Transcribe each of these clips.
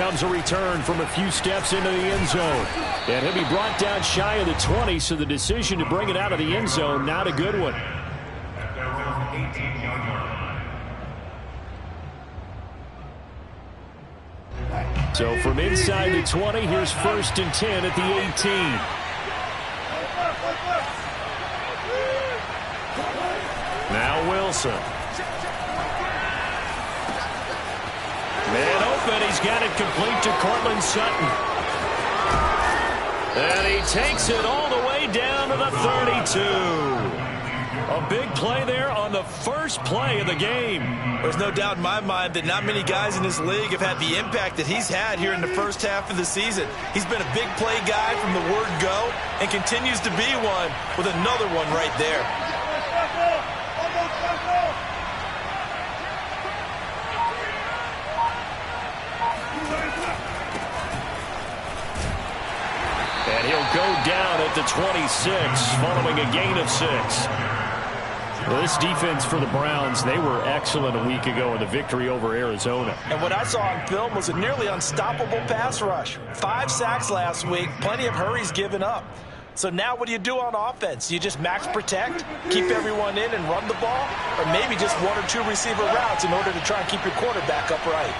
comes a return from a few steps into the end zone. And he'll be brought down shy of the 20, so the decision to bring it out of the end zone, not a good one. So from inside the 20, here's 1st and 10 at the 18. Now Wilson. Man open. He's got it complete to Cortland Sutton. And he takes it all the way down to the 32. A big play there on the first play of the game. There's no doubt in my mind that not many guys in this league have had the impact that he's had here in the first half of the season. He's been a big play guy from the word go and continues to be one with another one right there. And he'll go down at the 26 following a gain of 6. Well, this defense for the Browns, they were excellent a week ago in the victory over Arizona. And what I saw on film was a nearly unstoppable pass rush. 5 sacks last week, plenty of hurries given up. So now what do you do on offense? You just max protect, keep everyone in and run the ball, or maybe just 1 or 2 receiver routes in order to try and keep your quarterback upright.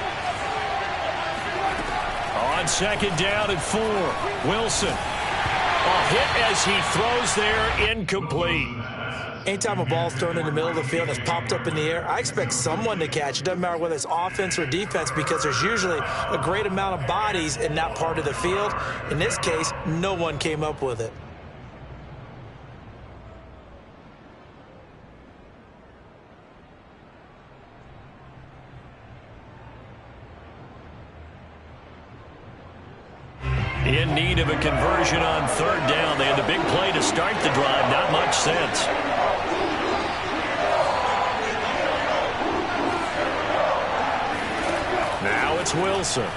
On 2nd down and 4, Wilson. A hit as he throws there, incomplete. Anytime a ball's thrown in the middle of the field that's popped up in the air, I expect someone to catch it. Doesn't matter whether it's offense or defense, because there's usually a great amount of bodies in that part of the field. In this case, no one came up with it. In need of a conversion on 3rd down. They had the big play to start the drive. Not much sense. Now it's Wilson.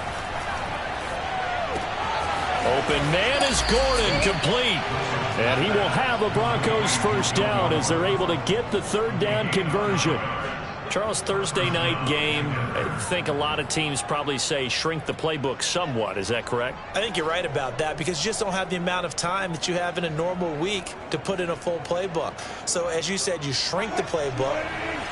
Open man is Gordon, complete. And he will have a Broncos 1st down as they're able to get the 3rd down conversion. Charles, Thursday night game, I think a lot of teams probably say shrink the playbook somewhat. Is that correct? I think you're right about that, because you just don't have the amount of time that you have in a normal week to put in a full playbook. So as you said, you shrink the playbook,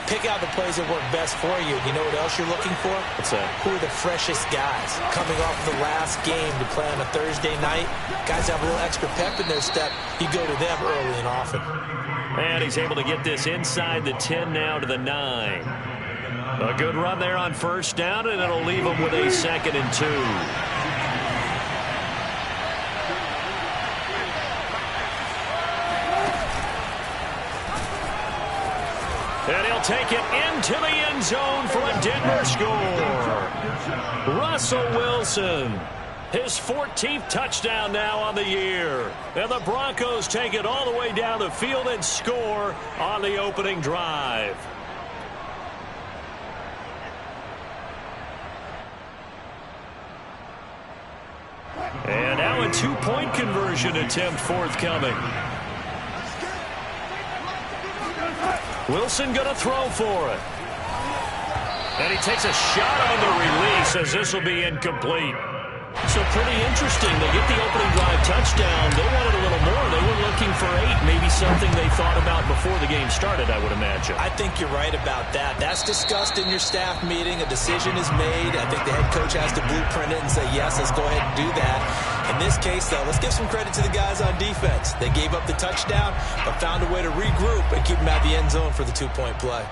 pick out the plays that work best for you. You know what else you're looking for? What's that? Who are the freshest guys coming off the last game to play on a Thursday night? Guys have a little extra pep in their step. You go to them early and often. And he's able to get this inside the 10 now to the 9. A good run there on 1st down, and it'll leave him with a 2nd and 2. And he'll take it into the end zone for a Denver score. Russell Wilson, his 14th touchdown now on the year. And the Broncos take it all the way down the field and score on the opening drive. And now a 2-point conversion attempt forthcoming. Wilson going to throw for it. And he takes a shot on the release as this will be incomplete. So pretty interesting. They get the opening drive touchdown. They wanted a little more. They were looking for 8, maybe something they thought about before the game started, I would imagine. I think you're right about that. That's discussed in your staff meeting. A decision is made. I think the head coach has to blueprint it and say, yes, let's go ahead and do that. In this case, though, let's give some credit to the guys on defense. They gave up the touchdown, but found a way to regroup and keep them at the end zone for the 2-point play.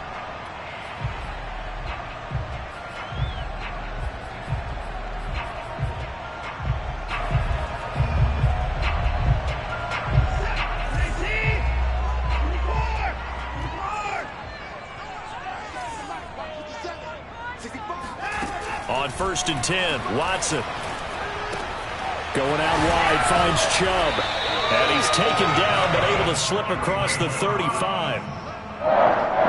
On 1st and 10, Watson. Going out wide, finds Chubb. And he's taken down, but able to slip across the 35.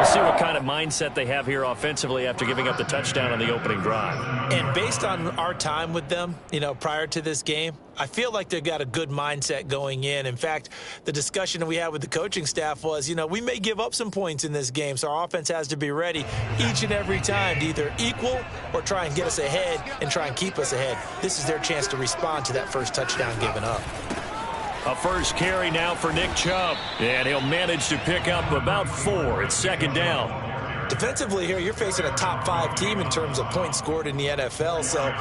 We'll see what kind of mindset they have here offensively after giving up the touchdown on the opening drive. And based on our time with them, prior to this game, I feel like they've got a good mindset going in. In fact, the discussion that we had with the coaching staff was, we may give up some points in this game, so our offense has to be ready each and every time to either equal or try and get us ahead and try and keep us ahead. This is their chance to respond to that first touchdown given up. A first carry now for Nick Chubb, and he'll manage to pick up about 4. It's second down. Defensively here, you're facing a top 5 team in terms of points scored in the NFL. So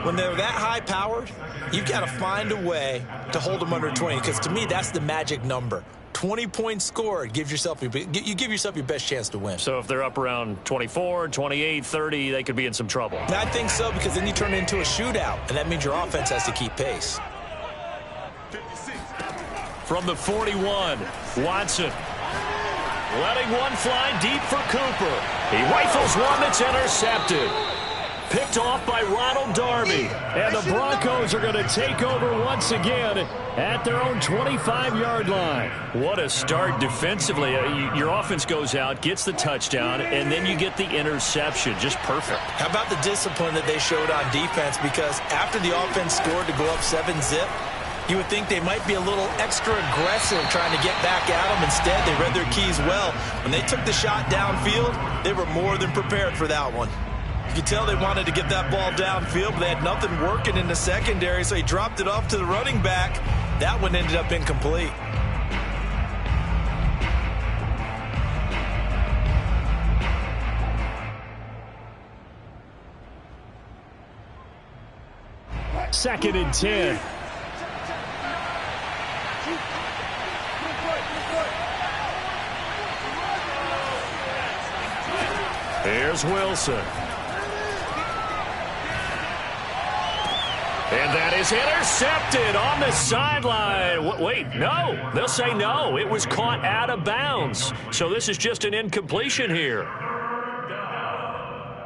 when they're that high-powered, you've got to find a way to hold them under 20, because to me, that's the magic number. 20 points scored, you give yourself your best chance to win. So if they're up around 24, 28, 30, they could be in some trouble. And I think so, because then you turn it into a shootout, and that means your offense has to keep pace. From the 41, Watson. Letting one fly deep for Cooper. He rifles one that's intercepted. Picked off by Ronald Darby. And the Broncos are going to take over once again at their own 25-yard line. What a start defensively. Your offense goes out, gets the touchdown, and then you get the interception. Just perfect. How about the discipline that they showed on defense? Because after the offense scored to go up 7-zip, you would think they might be a little extra aggressive trying to get back at them. Instead, they read their keys well. When they took the shot downfield, they were more than prepared for that one. You could tell they wanted to get that ball downfield, but they had nothing working in the secondary, so he dropped it off to the running back. That one ended up incomplete. Second and 10. Here's Wilson. And that is intercepted on the sideline. Wait, no. They'll say no. It was caught out of bounds. So this is just an incompletion here. Down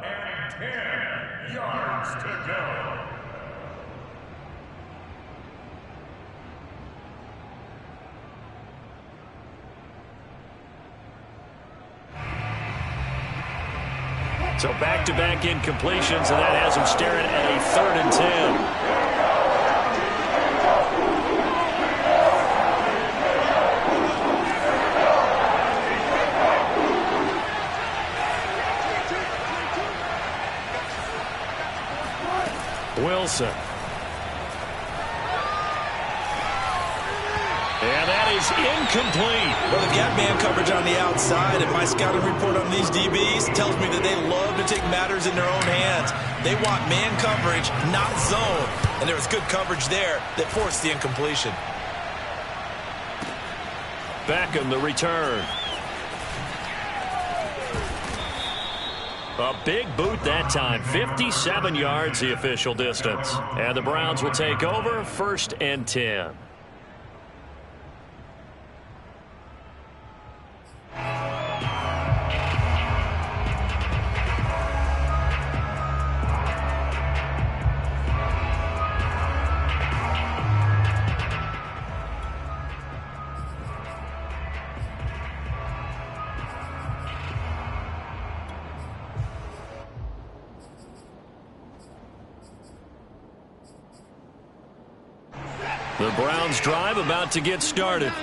and 10 yards to go. So back-to-back incompletions, and that has him staring at a 3rd and 10. Wilson. And that is incomplete. Well, they've got man coverage on the outside, and my scouting report on these DBs tells me that they love to take matters in their own hands. They want man coverage, not zone. And there was good coverage there that forced the incompletion. Beckham, the return. A big boot that time. 57 yards the official distance. And the Browns will take over 1st and 10. The Browns drive about to get started.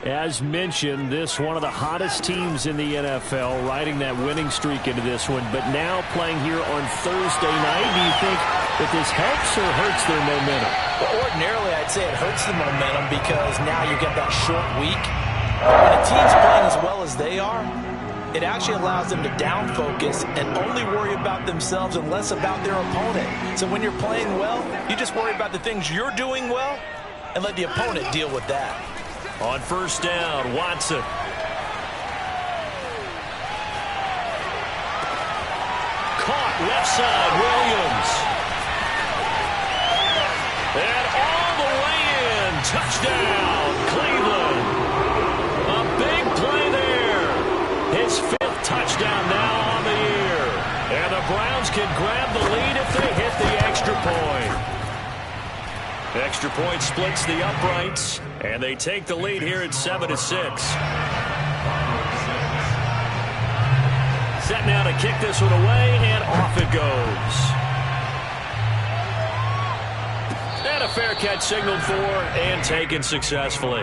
As mentioned, this one of the hottest teams in the NFL, riding that winning streak into this one, but now playing here on Thursday night. Do you think that this helps or hurts their momentum? Well, ordinarily, I'd say it hurts the momentum because now you get that short week. When a team's playing as well as they are, it actually allows them to down focus and only worry about themselves and less about their opponent. So when you're playing well, you just worry about the things you're doing well and let the opponent deal with that. On 1st down, Watson. Caught left side, Williams. And all the way in. Touchdown, Cleveland. A big play there. His 5th touchdown now on the year. And the Browns can grab the lead if they hit the extra point. Extra point splits the uprights, and they take the lead here at 7-6. set now to kick this one away, and off it goes. And a fair catch signaled for and taken successfully.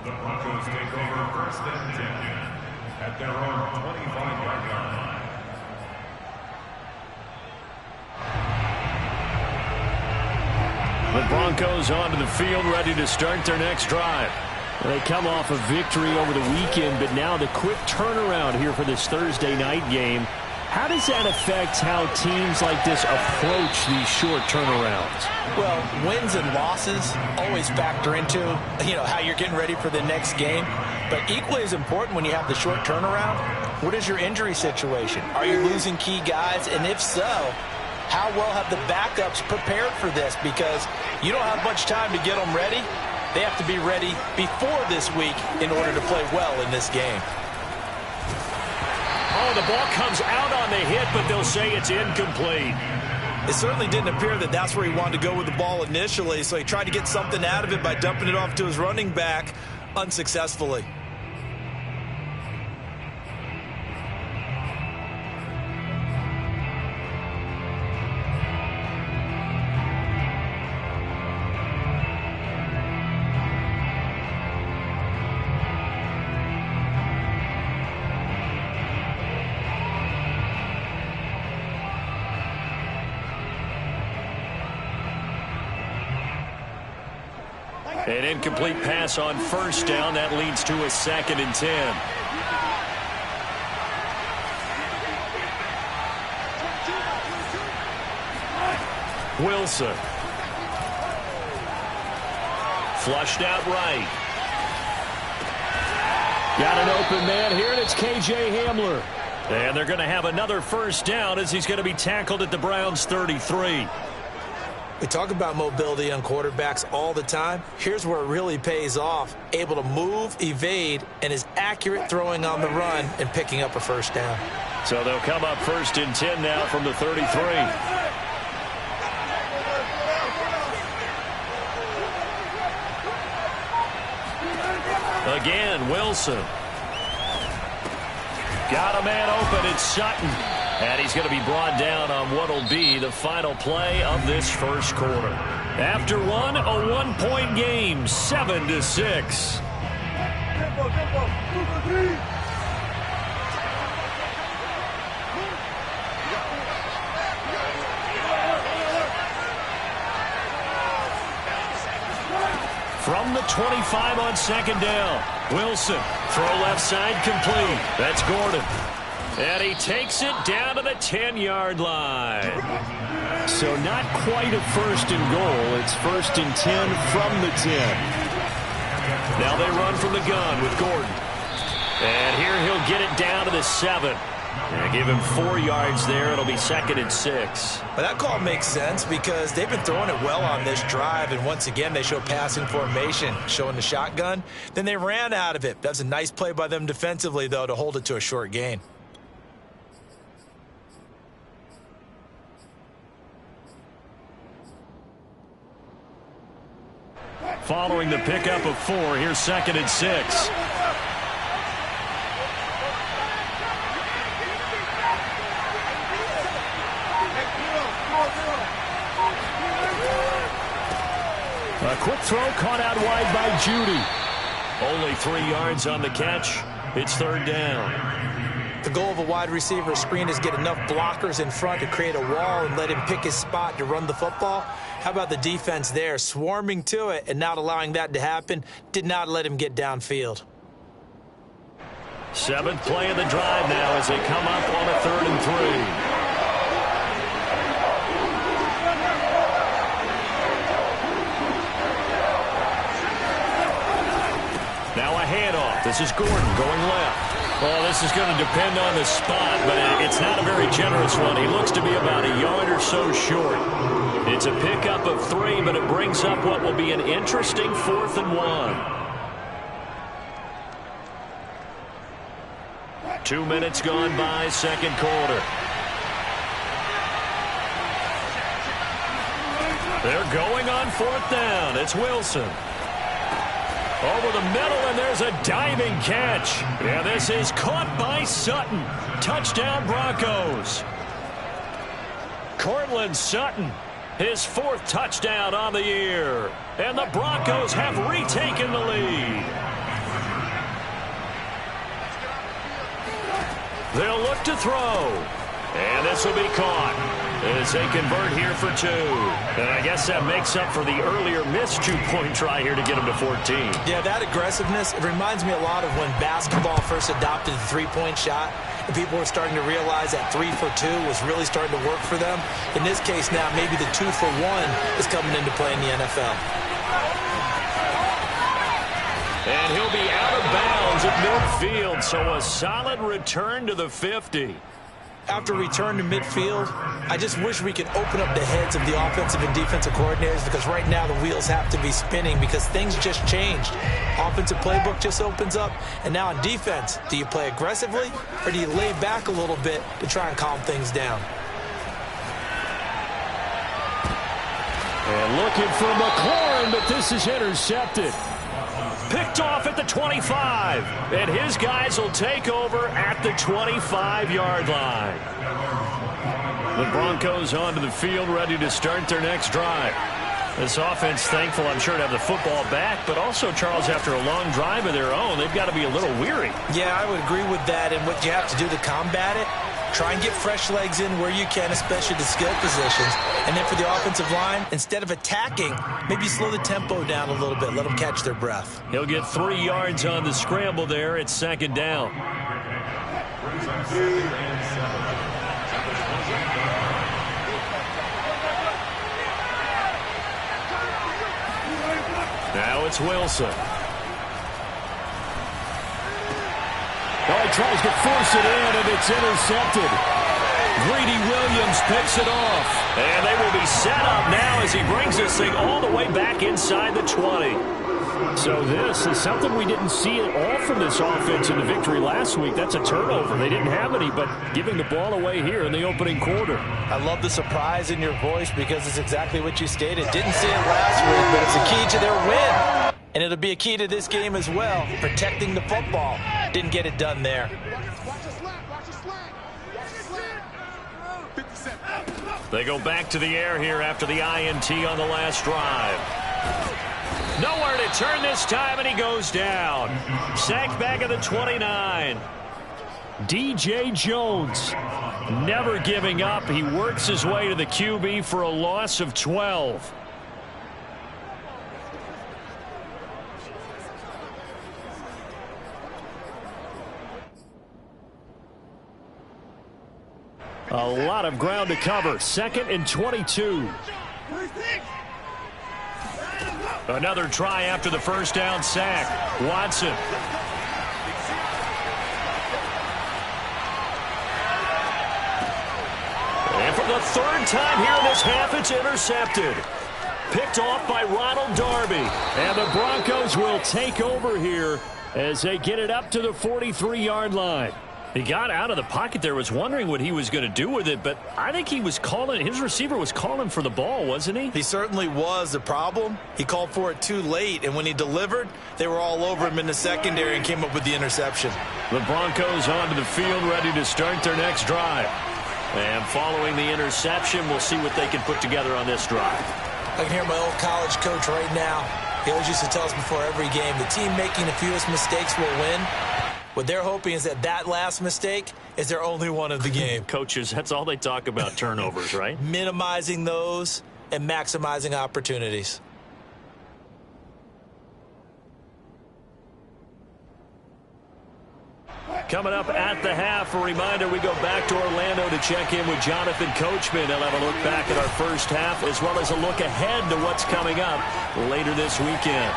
The Broncos take over 1st and 10 at their own 25-yard line. The Broncos onto the field, ready to start their next drive. They come off a victory over the weekend, but now the quick turnaround here for this Thursday night game. How does that affect how teams like this approach these short turnarounds? Well, wins and losses always factor into, how you're getting ready for the next game. But equally as important when you have the short turnaround, what is your injury situation? Are you losing key guys? And if so, how well have the backups prepared for this? Because you don't have much time to get them ready. They have to be ready before this week in order to play well in this game. Oh, the ball comes out on the hit, but they'll say it's incomplete. It certainly didn't appear that that's where he wanted to go with the ball initially, so he tried to get something out of it by dumping it off to his running back unsuccessfully. An incomplete pass on 1st down. That leads to a 2nd and 10. Wilson. Flushed out right. Got an open man here, and it's K.J. Hamler. And they're going to have another 1st down as he's going to be tackled at the Browns' 33. We talk about mobility on quarterbacks all the time. Here's where it really pays off. Able to move, evade, and is accurate throwing on the run and picking up a 1st down. So they'll come up 1st and 10 now from the 33. Again, Wilson. Got a man open. It's Sutton. And he's going to be brought down on what will be the final play of this 1st quarter. After one, a 1-point game, 7-6. From the 25 on 2nd down, Wilson, throw left side complete. That's Gordon. And he takes it down to the 10-yard line. So not quite a 1st and goal. It's 1st and 10 from the 10. Now they run from the gun with Gordon. And here he'll get it down to the 7. And give him 4 yards there. It'll be 2nd and 6. But that call makes sense because they've been throwing it well on this drive. And once again, they show passing formation, showing the shotgun. Then they ran out of it. That's a nice play by them defensively, though, to hold it to a short gain. Following the pickup of 4, here's 2nd and 6. A quick throw caught out wide by Judy. Only 3 yards on the catch. It's 3rd down. The goal of a wide receiver screen is get enough blockers in front to create a wall and let him pick his spot to run the football. How about the defense there, swarming to it and not allowing that to happen? Did not let him get downfield. 7th play of the drive now as they come up on a 3rd and 3. Now a handoff. This is Gordon going left. Well, this is going to depend on the spot, but it's not a very generous one. He looks to be about a yard or so short. It's a pickup of 3, but it brings up what will be an interesting 4th and 1. 2 minutes gone by, 2nd quarter. They're going on 4th down. It's Wilson. Over the middle, and there's a diving catch. And this is caught by Sutton. Touchdown, Broncos. Cortland Sutton, his 4th touchdown on the year. And the Broncos have retaken the lead. They'll look to throw. And this will be caught as they convert here for 2. And I guess that makes up for the earlier missed 2-point try here to get them to 14. Yeah, that aggressiveness, it reminds me a lot of when basketball first adopted the 3-point shot. And people were starting to realize that 3 for 2 was really starting to work for them. In this case now, maybe the 2 for 1 is coming into play in the NFL. And he'll be out of bounds at midfield, so a solid return to the 50. After return to midfield, I just wish we could open up the heads of the offensive and defensive coordinators, because right now the wheels have to be spinning because things just changed. Offensive playbook just opens up, and now on defense, do you play aggressively or do you lay back a little bit to try and calm things down? And looking for McLaurin, but this is intercepted. Picked off at the 25, and his guys will take over at the 25-yard line. The Broncos onto the field, ready to start their next drive. This offense, thankful, I'm sure, to have the football back, but also, Charles, after a long drive of their own, they've got to be a little weary. Yeah, I would agree with that, and what you have to do to combat it, try and get fresh legs in where you can, especially the skill positions. And then for the offensive line, instead of attacking, maybe slow the tempo down a little bit. Let them catch their breath. He'll get 3 yards on the scramble there. It's 2nd down. Now it's Wilson. Oh, he tries to force it in, and it's intercepted. Greedy Williams picks it off. And they will be set up now as he brings this thing all the way back inside the 20. So this is something we didn't see at all from this offense in the victory last week. That's a turnover. They didn't have any, but giving the ball away here in the opening quarter. I love the surprise in your voice because it's exactly what you stated. Didn't see it last week, but it's a key to their win. And it'll be a key to this game as well, protecting the football. Didn't get it done there. They go back to the air here after the INT on the last drive. Nowhere to turn this time, and he goes down. Sacked back at the 29. DJ Jones, never giving up. He works his way to the QB for a loss of 12. A lot of ground to cover. 2nd and 22. Another try after the first down sack. Watson. And for the 3rd time here in this half, it's intercepted. Picked off by Ronald Darby. And the Broncos will take over here as they get it up to the 43-yard line. He got out of the pocket there, was wondering what he was going to do with it, but I think he was calling, his receiver was calling for the ball, wasn't he? He certainly was. The problem, he called for it too late, and when he delivered, they were all over him in the secondary and came up with the interception. The Broncos onto the field, ready to start their next drive. And following the interception, we'll see what they can put together on this drive. I can hear my old college coach right now. He always used to tell us before every game, the team making the fewest mistakes will win. What they're hoping is that last mistake is their only one of the game. Coaches, that's all they talk about, turnovers, right? Minimizing those and maximizing opportunities. Coming up at the half, a reminder, we go back to Orlando to check in with Jonathan Coachman. He'll have a look back at our first half as well as a look ahead to what's coming up later this weekend.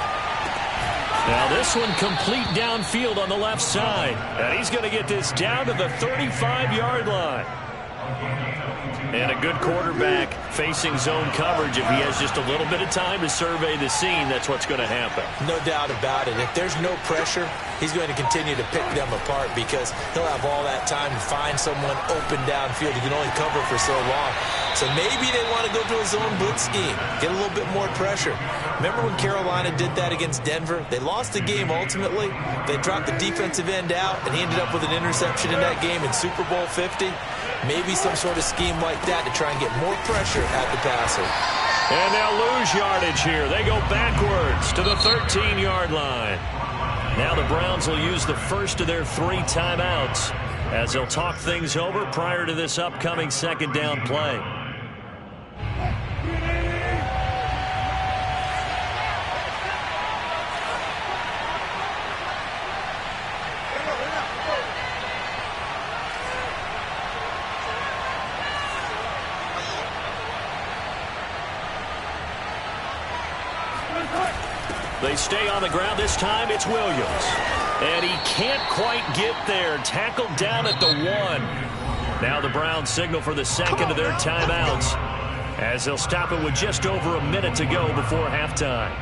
Now this one complete downfield on the left side. And he's going to get this down to the 35-yard line. And a good quarterback facing zone coverage. If he has just a little bit of time to survey the scene, that's what's going to happen. No doubt about it. If there's no pressure, he's going to continue to pick them apart because he'll have all that time to find someone open downfield. He can only cover for so long. So maybe they want to go to a zone blitz scheme, get a little bit more pressure. Remember when Carolina did that against Denver? They lost the game ultimately. They dropped the defensive end out, and he ended up with an interception in that game in Super Bowl 50. Maybe some sort of scheme like that to try and get more pressure at the passer. And they'll lose yardage here. They go backwards to the 13-yard line. Now the Browns will use the first of their 3 timeouts as they'll talk things over prior to this upcoming second down play. They stay on the ground. This time it's Williams. And he can't quite get there. Tackled down at the 1. Now the Browns signal for the second of their timeouts as they'll stop it with just over a minute to go before halftime.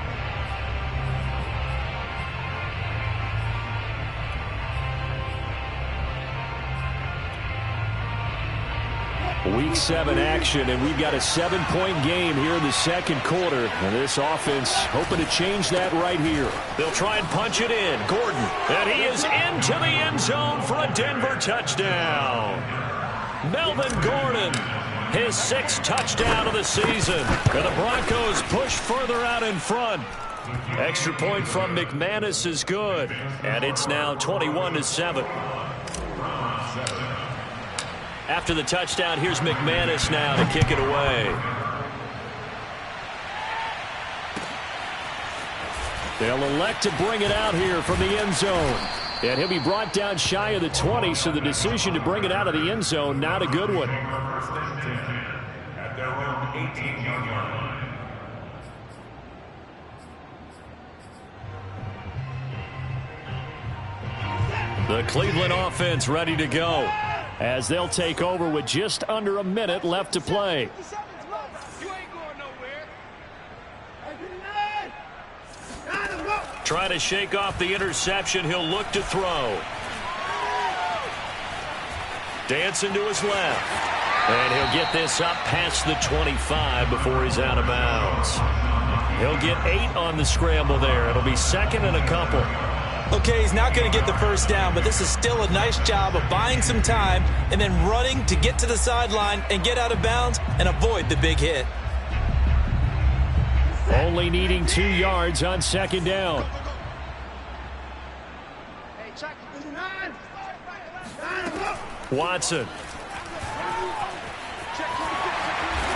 Week 7 action, and we've got a 7-point game here in the second quarter. And this offense hoping to change that right here. They'll try and punch it in. Gordon, and he is into the end zone for a Denver touchdown. Melvin Gordon, his 6th touchdown of the season. And the Broncos push further out in front. Extra point from McManus is good. And it's now 21-7. After the touchdown, here's McManus now to kick it away. They'll elect to bring it out here from the end zone. And he'll be brought down shy of the 20, so the decision to bring it out of the end zone, not a good one. First and 10 at their own 18-yard line. The Cleveland offense ready to go as they'll take over with just under a minute left to play. Trying to shake off the interception. He'll look to throw. Dancing to his left. And he'll get this up past the 25 before he's out of bounds. He'll get 8 on the scramble there. It'll be second and a couple. Okay, he's not going to get the first down, but this is still a nice job of buying some time and then running to get to the sideline and get out of bounds and avoid the big hit. Only needing 2 yards on second down. Watson.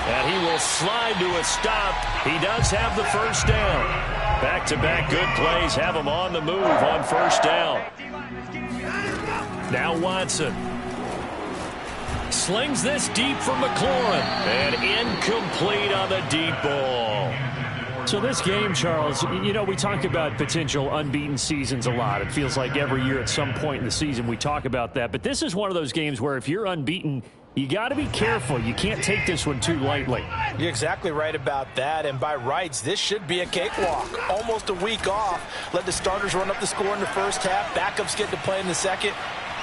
And he will slide to a stop. He does have the first down. Back-to-back good plays have him on the move on first down. Now Watson. Slings this deep for McLaurin. And incomplete on the deep ball. So this game, Charles, you know, we talk about potential unbeaten seasons a lot. It feels like every year at some point in the season we talk about that. But this is one of those games where if you're unbeaten, you got to be careful. You can't take this one too lightly. You're exactly right about that. And by rights, this should be a cakewalk. Almost a week off. Let the starters run up the score in the first half. Backups get to play in the second.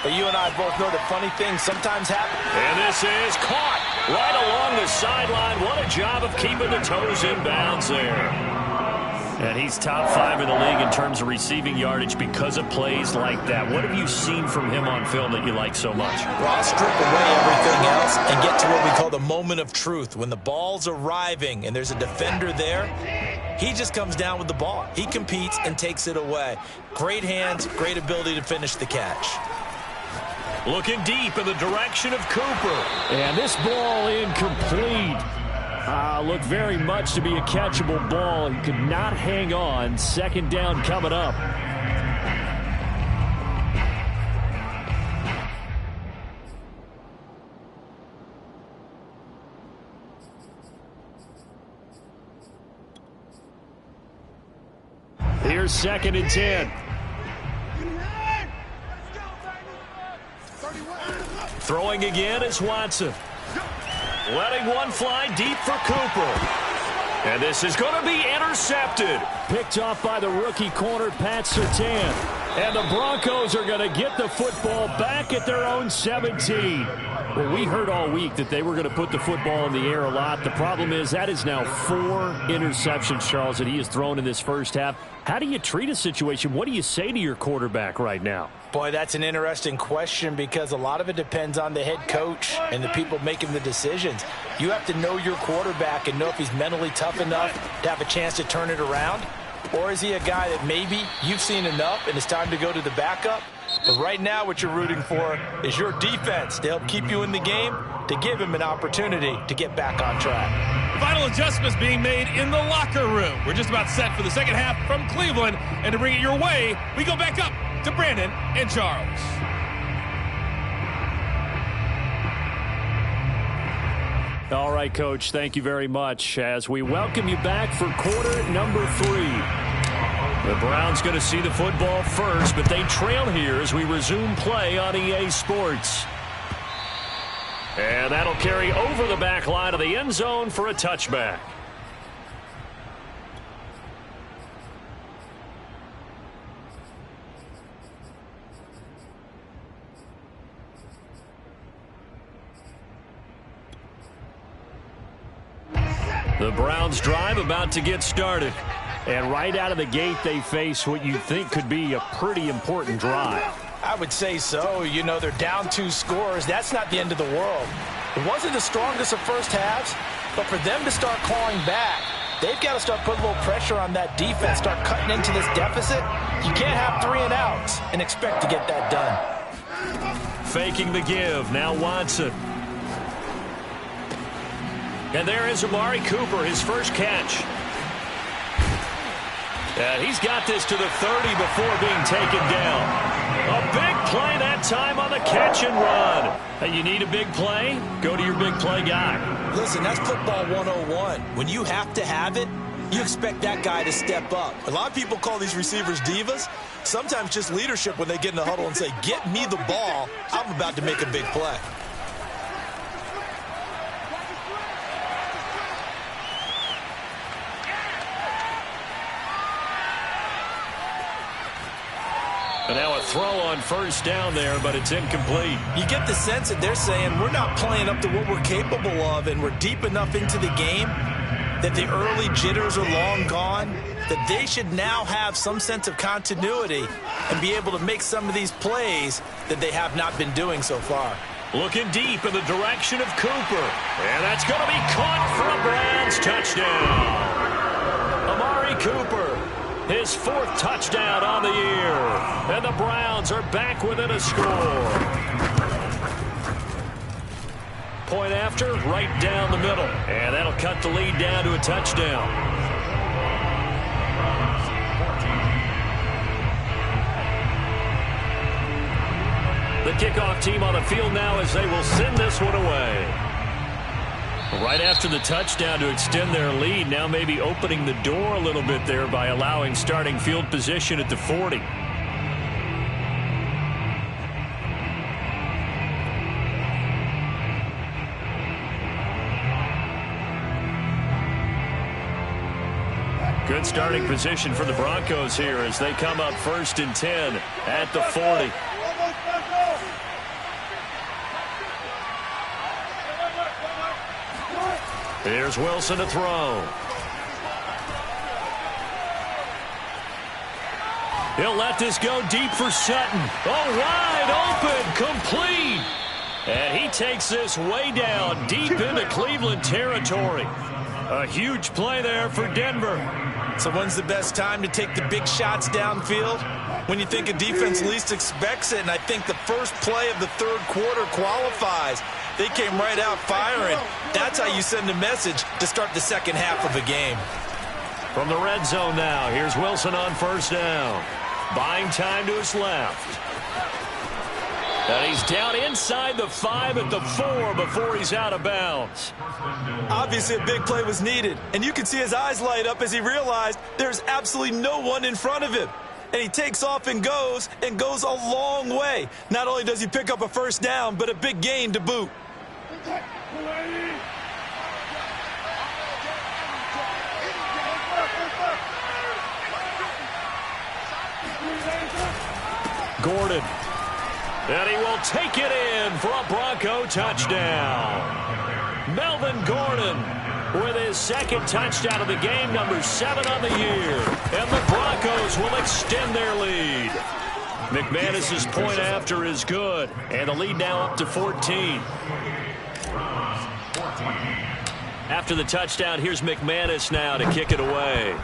But you and I both know that funny things sometimes happen. And this is caught right along the sideline. What a job of keeping the toes in bounds there. And he's top 5 in the league in terms of receiving yardage because of plays like that. What have you seen from him on film that you like so much? Well, I'll strip away everything else and get to what we call the moment of truth. When the ball's arriving and there's a defender there, he just comes down with the ball. He competes and takes it away. Great hands, great ability to finish the catch. Looking deep in the direction of Cooper. And this ball incomplete. Looked very much to be a catchable ball. He could not hang on. Second down coming up. Here's second and 10. Throwing again is Watson. Letting one fly deep for Cooper. And this is going to be intercepted. Picked off by the rookie corner, Pat Surtain. And the Broncos are going to get the football back at their own 17. Well, we heard all week that they were going to put the football in the air a lot. The problem is that is now 4 interceptions, Charles, that he has thrown in this first half. How do you treat a situation? What do you say to your quarterback right now? Boy, that's an interesting question because a lot of it depends on the head coach and the people making the decisions. You have to know your quarterback and know if he's mentally tough enough to have a chance to turn it around. Or is he a guy that maybe you've seen enough and it's time to go to the backup? But right now what you're rooting for is your defense to help keep you in the game, to give him an opportunity to get back on track. Final adjustments being made in the locker room. We're just about set for the second half from Cleveland. And to bring it your way, we go back up to Brandon and Charles. All right, Coach, thank you very much as we welcome you back for quarter number 3. The Browns going to see the football first, but they trail here as we resume play on EA Sports. And that'll carry over the back line of the end zone for a touchback. The Browns drive about to get started. And right out of the gate, they face what you think could be a pretty important drive. I would say so. You know, they're down 2 scores. That's not the end of the world. It wasn't the strongest of first halves, but for them to start clawing back, they've got to start putting a little pressure on that defense, start cutting into this deficit. You can't have 3 and outs and expect to get that done. Faking the give. Now Watson. And there is Amari Cooper, his first catch. And he's got this to the 30 before being taken down. A big play that time on the catch and run. And you need a big play? Go to your big play guy. Listen, that's football 101. When you have to have it, you expect that guy to step up. A lot of people call these receivers divas. Sometimes just leadership when they get in the huddle and say, get me the ball. I'm about to make a big play. And now a throw on first down there, but it's incomplete. You get the sense that they're saying we're not playing up to what we're capable of, and we're deep enough into the game that the early jitters are long gone, that they should now have some sense of continuity and be able to make some of these plays that they have not been doing so far. Looking deep in the direction of Cooper. And that's going to be caught for a Browns touchdown. Amari Cooper, his 4th touchdown on the year. And the Browns are back within a score. Point after, right down the middle. And that'll cut the lead down to a touchdown. The kickoff team on the field now as they will send this one away. Right after the touchdown to extend their lead, now maybe opening the door a little bit there by allowing starting field position at the 40. Good starting position for the Broncos here as they come up 1st and 10 at the 40. Here's Wilson to throw. He'll let this go deep for Sutton. Oh, wide open, complete. And he takes this way down deep into Cleveland territory. A huge play there for Denver. So when's the best time to take the big shots downfield? When you think a defense least expects it, and I think the first play of the 3rd quarter qualifies. They came right out firing. That's how you send a message to start the second half of a game. From the red zone now, here's Wilson on first down. Buying time to his left. And he's down inside the 5 at the 4 before he's out of bounds. Obviously, a big play was needed, and you can see his eyes light up as he realized there's absolutely no one in front of him. And he takes off and goes a long way. Not only does he pick up a first down, but a big gain to boot. Gordon. And he will take it in for a Bronco touchdown. Melvin Gordon with his second touchdown of the game, number 7 on the year. And the Broncos will extend their lead. McManus's point after is good. And the lead now up to 14. After the touchdown, here's McManus now to kick it away.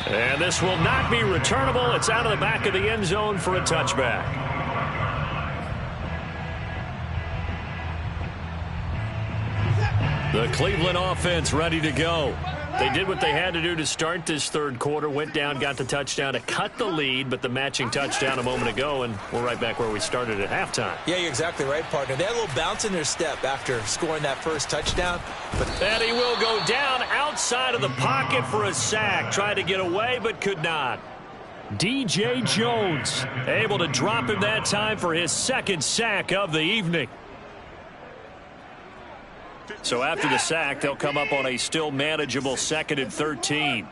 And this will not be returnable. It's out of the back of the end zone for a touchback. The Cleveland offense ready to go. They did what they had to do to start this third quarter. Went down, got the touchdown to cut the lead, but the matching touchdown a moment ago, and we're right back where we started at halftime. Yeah, you're exactly right, partner. They had a little bounce in their step after scoring that first touchdown. And he will go down outside of the pocket for a sack. Tried to get away, but could not. DJ Jones able to drop him that time for his second sack of the evening. So after the sack, they'll come up on a still manageable 2nd and 13.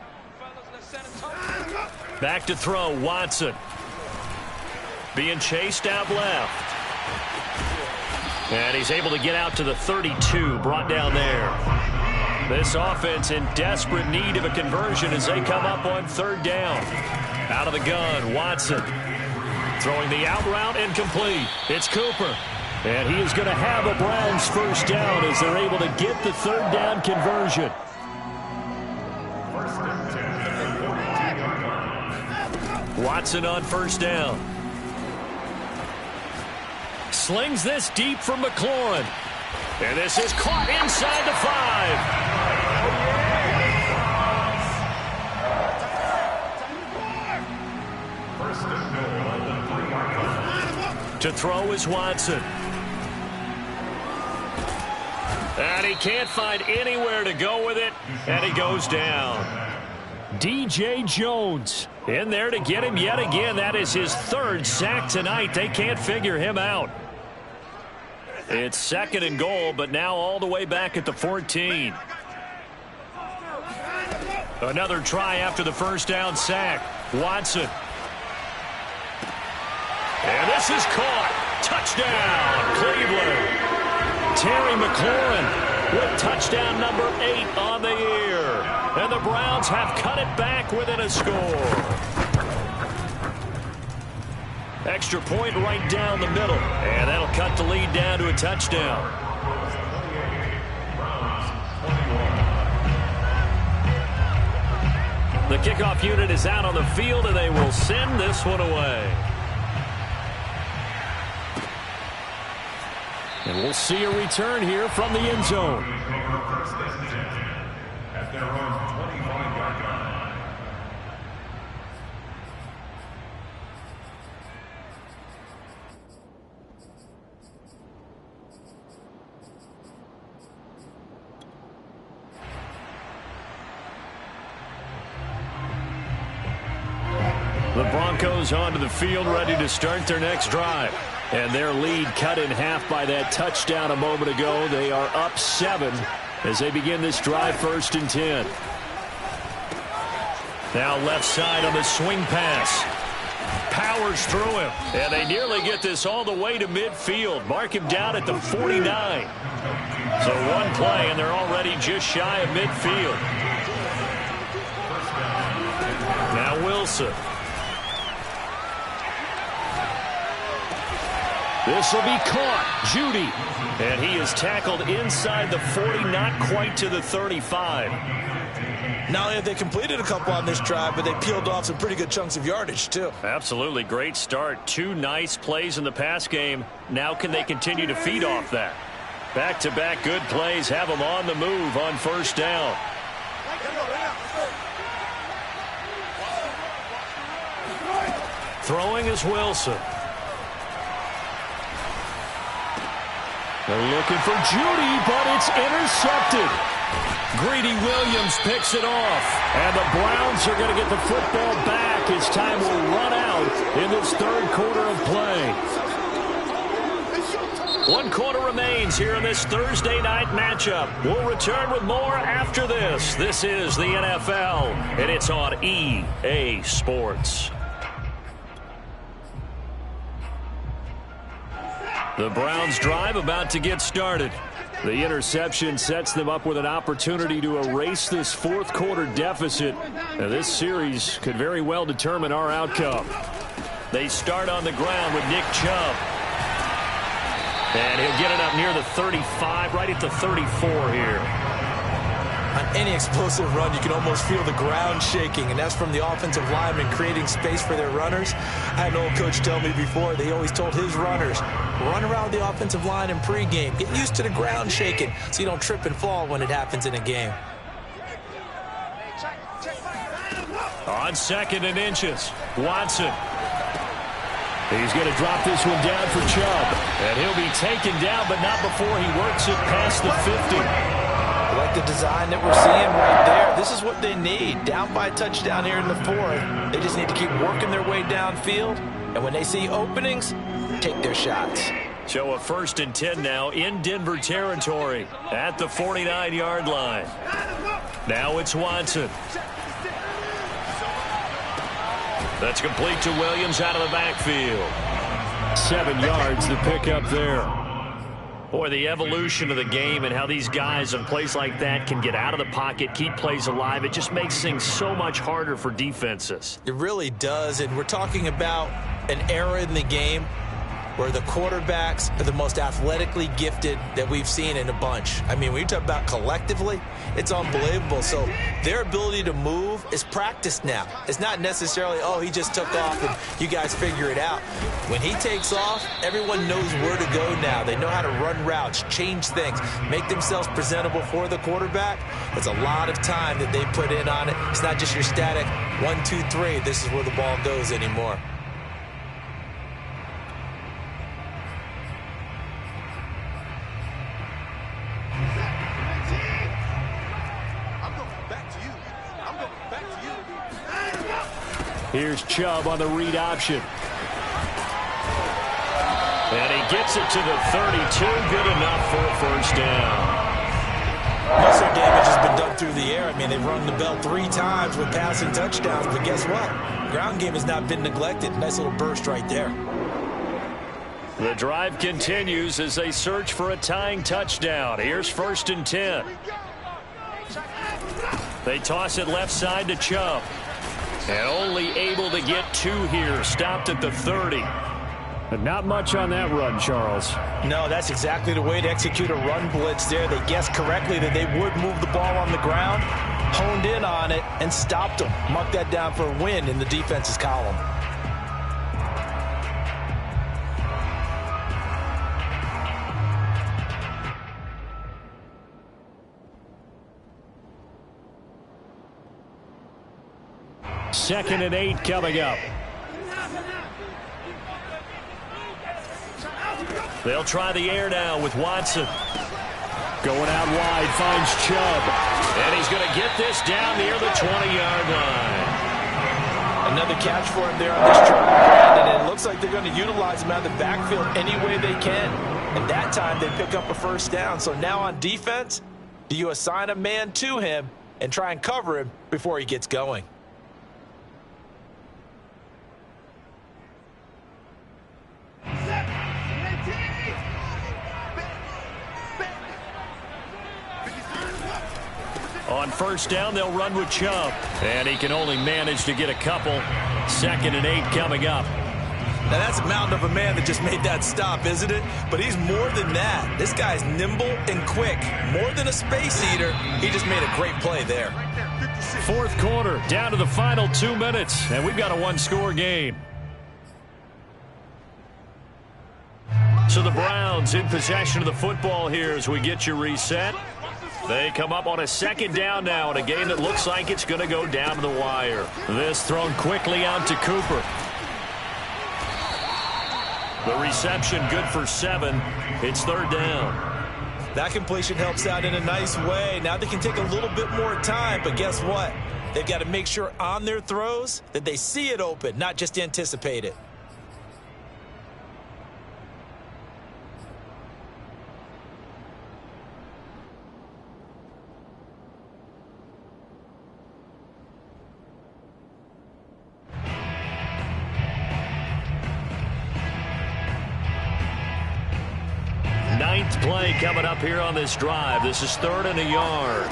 Back to throw, Watson. Being chased out left. And he's able to get out to the 32, brought down there. This offense in desperate need of a conversion as they come up on 3rd down. Out of the gun, Watson. Throwing the out route incomplete. It's Cooper. And he is going to have a Browns first down as they're able to get the 3rd down conversion. Watson on 1st down. Slings this deep for McLaurin. And this is caught inside the 5. To throw is Watson. And he can't find anywhere to go with it, and he goes down. DJ Jones in there to get him yet again. That is his 3rd sack tonight. They can't figure him out. It's 2nd and goal, but now all the way back at the 14. Another try after the first down sack. Watson. And this is caught. Touchdown, Cleveland. Terry McLaurin with touchdown number 8 on the year. And the Browns have cut it back within a score. Extra point right down the middle. And that'll cut the lead down to a touchdown. The kickoff unit is out on the field, and they will send this one away. And we'll see a return here from the end zone. At their own 25-yard line. The Broncos onto the field, ready to start their next drive. And their lead cut in half by that touchdown a moment ago. They are up 7 as they begin this drive, 1st and 10. Now left side on the swing pass. Powers through him. And they nearly get this all the way to midfield. Mark him down at the 49. So one play, and they're already just shy of midfield. Now Wilson. This will be caught. Judy. And he is tackled inside the 40, not quite to the 35. Not only have they completed a couple on this drive, but they peeled off some pretty good chunks of yardage, too. Absolutely. Great start. 2 nice plays in the pass game. Now can they continue to feed off that? Back-to-back good plays have them on the move on 1st down. Throwing is Wilson. They're looking for Judy, but it's intercepted. Greedy Williams picks it off. And the Browns are going to get the football back as time will run out in this 3rd quarter of play. One quarter remains here in this Thursday night matchup. We'll return with more after this. This is the NFL, and it's on EA Sports. The Browns drive about to get started. The interception sets them up with an opportunity to erase this fourth quarter deficit. Now, this series could very well determine our outcome. They start on the ground with Nick Chubb. And he'll get it up near the 35, right at the 34 here. On any explosive run, you can almost feel the ground shaking, and that's from the offensive linemen creating space for their runners. I had an old coach tell me before, they always told his runners, run around the offensive line in pregame. Get used to the ground shaking so you don't trip and fall when it happens in a game. On 2nd and inches, Watson. He's going to drop this one down for Chubb. And he'll be taken down, but not before he works it past the 50. I like the design that we're seeing right there. This is what they need. Down by a touchdown here in the 4th. They just need to keep working their way downfield. And when they see openings, take their shots. So a 1st and 10 now in Denver territory at the 49-yard line. Now it's Watson. That's complete to Williams out of the backfield. 7 yards to pick up there. Boy, the evolution of the game and how these guys in plays like that can get out of the pocket, keep plays alive, it just makes things so much harder for defenses. It really does, and we're talking about an era in the game where the quarterbacks are the most athletically gifted that we've seen in a bunch. I mean, when you talk about collectively, it's unbelievable. So their ability to move is practiced now. It's not necessarily, oh, he just took off and you guys figure it out. When he takes off, everyone knows where to go now. They know how to run routes, change things, make themselves presentable for the quarterback. It's a lot of time that they put in on it. It's not just your static 1, 2, 3, this is where the ball goes anymore. Here's Chubb on the read option. And he gets it to the 32. Good enough for a 1st down. Muscle damage has been done through the air. I mean, they've rung the bell 3 times with passing touchdowns. But guess what? Ground game has not been neglected. Nice little burst right there. The drive continues as they search for a tying touchdown. Here's 1st and 10. They toss it left side to Chubb. And only able to get 2 here. Stopped at the 30. But not much on that run, Charles. No, that's exactly the way to execute a run blitz there. They guessed correctly that they would move the ball on the ground, honed in on it, and stopped them. Mark that down for a win in the defense's column. Second and 8 coming up. They'll try the air now with Watson. Going out wide, finds Chubb. And he's going to get this down near the 20-yard line. Another catch for him there on this drive, Brandon. And it looks like they're going to utilize him out of the backfield any way they can. And that time they pick up a 1st down. So now on defense, do you assign a man to him and try and cover him before he gets going? On 1st down, they'll run with Chubb. And he can only manage to get a couple. 2nd and 8 coming up. Now, that's a mountain of a man that just made that stop, isn't it? But he's more than that. This guy's nimble and quick. More than a space eater, he just made a great play there. 4th quarter, down to the final 2 minutes. And we've got a 1-score game. So the Browns in possession of the football here as we get you reset. They come up on a 2nd down now in a game that looks like it's going to go down to the wire. This thrown quickly out to Cooper. The reception good for 7. It's 3rd down. That completion helps out in a nice way. Now they can take a little bit more time, but guess what? They've got to make sure on their throws that they see it open, not just anticipate it. next play coming up here on this drive. This is 3rd and a yard.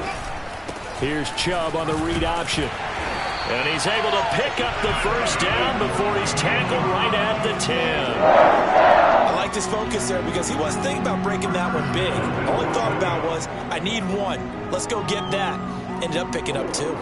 Here's Chubb on the read option. And he's able to pick up the first down before he's tackled right at the 10. I like his focus there because he wasn't thinking about breaking that one big. All he thought about was, I need one. Let's go get that. Ended up picking up 2.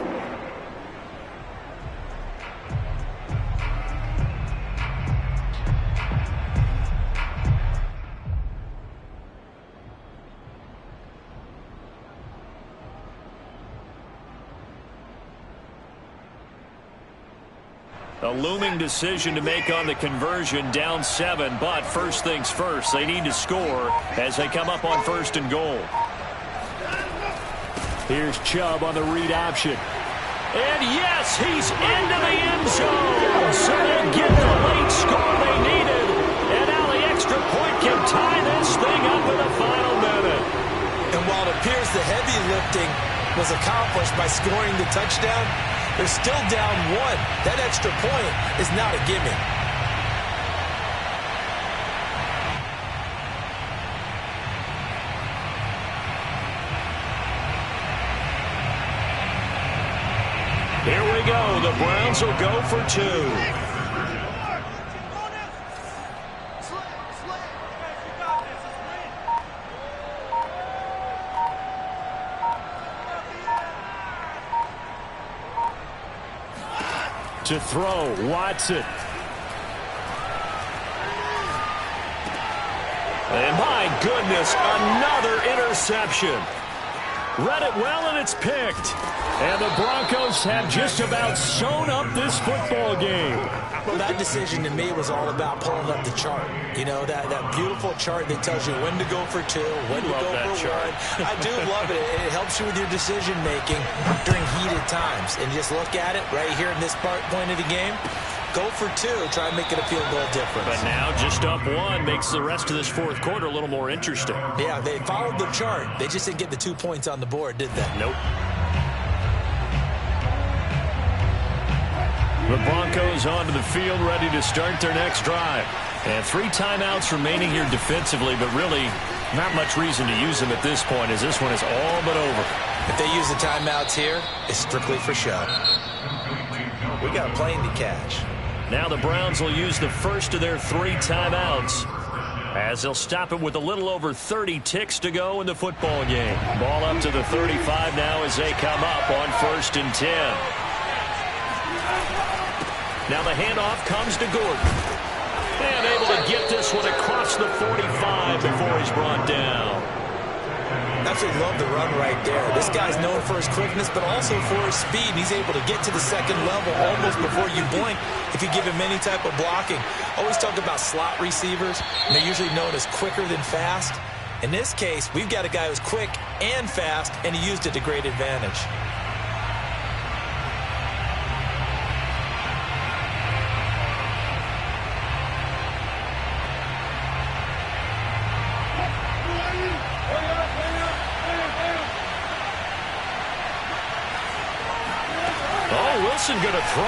A looming decision to make on the conversion, down 7, but first things first, they need to score as they come up on 1st and goal. Here's Chubb on the read option. And yes, he's into the end zone. So they get the late score they needed. And now the extra point can tie this thing up in the final minute. And while it appears the heavy lifting was accomplished by scoring the touchdown, they're still down 1. That extra point is not a gimme. Here we go. The Browns will go for 2. To throw, Watson. And my goodness, another interception. Read it well, and it's picked. And the Broncos have just about sewn up this football game. Well, that decision to me was all about pulling up the chart. You know, that beautiful chart that tells you when to go for 2, when to go for 1. I do love it. It helps you with your decision-making during heated times. And just look at it right here in this point of the game. Go for 2. Try and make it a field goal difference. But now just up 1 makes the rest of this 4th quarter a little more interesting. Yeah, they followed the chart. They just didn't get the 2 points on the board, did they? Nope. The Broncos onto the field, ready to start their next drive. And 3 timeouts remaining here defensively, but really not much reason to use them at this point, as this one is all but over. If they use the timeouts here, it's strictly for show. We got a plane to catch. Now the Browns will use the first of their 3 timeouts, as they'll stop it with a little over 30 ticks to go in the football game. Ball up to the 35 now as they come up on 1st and 10. Now the handoff comes to Gordon. And able to get this one across the 45 before he's brought down. Absolutely love the run right there. This guy's known for his quickness, but also for his speed. He's able to get to the second level almost before you blink if you give him any type of blocking. Always talk about slot receivers, and they're usually known as quicker than fast. In this case, we've got a guy who's quick and fast, and he used it to great advantage. Wilson going to throw.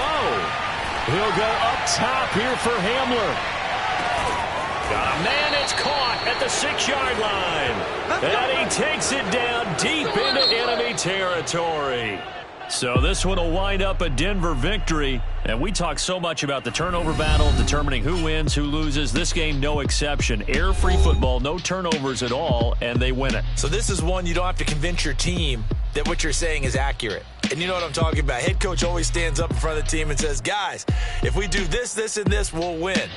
He'll go up top here for Hamler. Got a man, it's caught at the 6-yard line. And he takes it down deep into enemy territory. So this one will wind up a Denver victory. And we talk so much about the turnover battle, determining who wins, who loses. This game, no exception. Air-free football, no turnovers at all, and they win it. So this is one you don't have to convince your team that what you're saying is accurate. And you know what I'm talking about. Head coach always stands up in front of the team and says, guys, if we do this, this, and this, we'll win.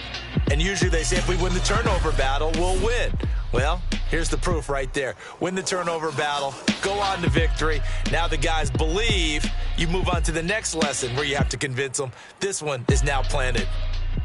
And usually they say if we win the turnover battle, we'll win. Well, here's the proof right there. Win the turnover battle, go on to victory. Now the guys believe. You move on to the next lesson where you have to convince them. This one is now planted.